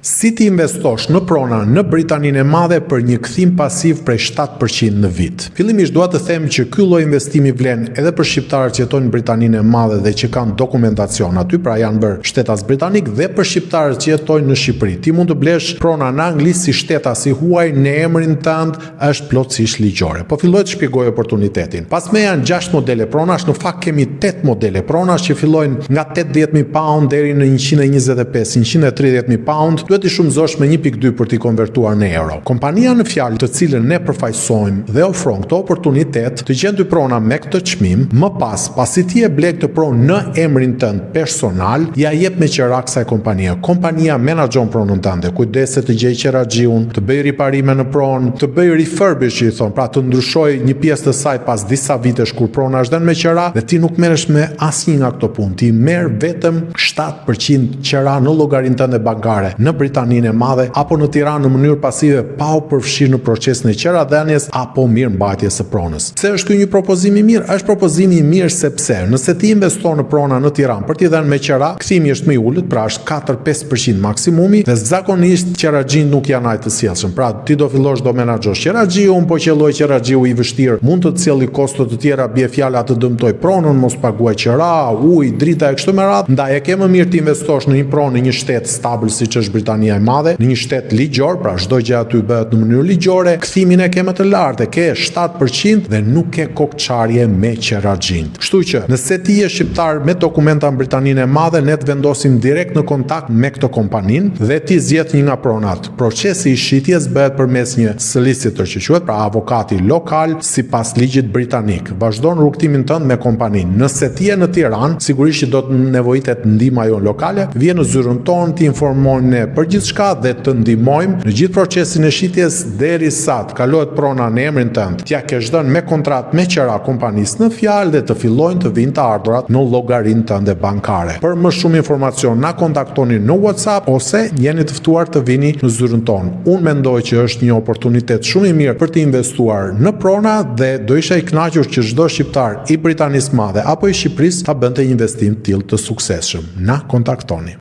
Si ti investosh në prona në Britaninë e Madhe për një kthim pasiv prej 7% në vit? Fillimisht dua të them që ky lloj investimi vlen edhe për shqiptarët që jetojnë në Britaninë e Madhe dhe që kanë dokumentacion aty, pra janë bërë shtetas britanik, dhe për shqiptarët që jetojnë në Shqipëri. Ti mund të blesh prona në anglisht si shtetas i huaj në emrin tënd, është plotësisht ligjore. Po filloj të shpjegoj oportunitetin. Pas me janë 6 modele pronash, në fakt kemi 8 modele pronash që fillojnë nga 80.000 pound deri në 125-130.000 pound. Duhet i shumëzosh me 1.2 për t'i konvertuar në euro. Kompania në fjalë të cilën ne përfaqësojmë dhe ofron këtë oportunitet të gjen dy prona me këtë çmim, më pas, pasi ti e ble këtë pronë në emrin tënd personal, ja jep me qira kësaj kompanie. Kompania menaxhon pronën tënde, kujdeset të gjej qeraxhiun, të bëj riparime në pronë, të bëj refurbish, i thon, pra të ndryshoj një pjesë të saj pas disa vitesh kur prona është dhënë me qira, dhe ti nuk merresh me asnjë nga këto punë. Ti merr vetëm 7% qira në llogarinë tënde bankare në Britaninë e Madhe apo në Tiranë në mënyrë pasive pa u përfshirë në procesin e qeradhënies apo mirëmbajtjes së pronës. Pse është ky një propozim i mirë? Është propozim i mirë sepse nëse ti investon në prona në Tiranë për t'i dhënë me qera, kthimi është më i ulët, pra është 4-5% maksimumi, dhe zakonisht qeraxhin nuk janë aq të sjellshëm. Pra ti do fillosh do menaxhosh qeraxhiun, po që lloj qeraxhiu i vështirë mund të cilë kosto të tjera, bie fjala të dëmtoj pronën, mos paguaj qera, ujë, drita e kështu me radhë. Ndaj e ke më mirë të investosh në një pronë në një shtet stabil siç është Britania e Madhe, në një shtet ligjor, pra çdo gjë aty bëhet në mënyrë ligjore, kthimin e ke më të lartë, ke 7% dhe nuk ke kokçarje me qeraxhin. Kështu që nëse ti je shqiptar me dokumenta në Britaninë e Madhe, ne të vendosim direkt në kontakt me këtë kompaninë dhe ti zgjedh një nga pronat. Procesi i shitjes bëhet përmes një solicitor që quhet, pra avokati lokal sipas ligjit britanik. Vazhdon rrugtimin tënd me kompaninë. Nëse ti je në Tiranë, sigurisht që do të nevojitet ndihma jon lokale, vjen në zyrën tonë, ti informojmë ne për gjithçka dhe të ndihmojmë në gjithë procesin e shitjes derisa të kalohet prona në emrin tënd. T'ja kesh dhënë me kontratë me qira kompanisë në fjalë dhe të fillojnë të vinë të ardhurat në llogarinë tënde bankare. Për më shumë informacion na kontaktoni në WhatsApp ose jeni të ftuar të vini në zyrën tonë. Unë mendoj që është një oportunitet shumë i mirë për të investuar në prona dhe do isha i kënaqur që çdo shqiptar i Britanisë Madhe apo i Shqipërisë ta bënte një investim të tillë të suksesshëm. Na kontaktoni.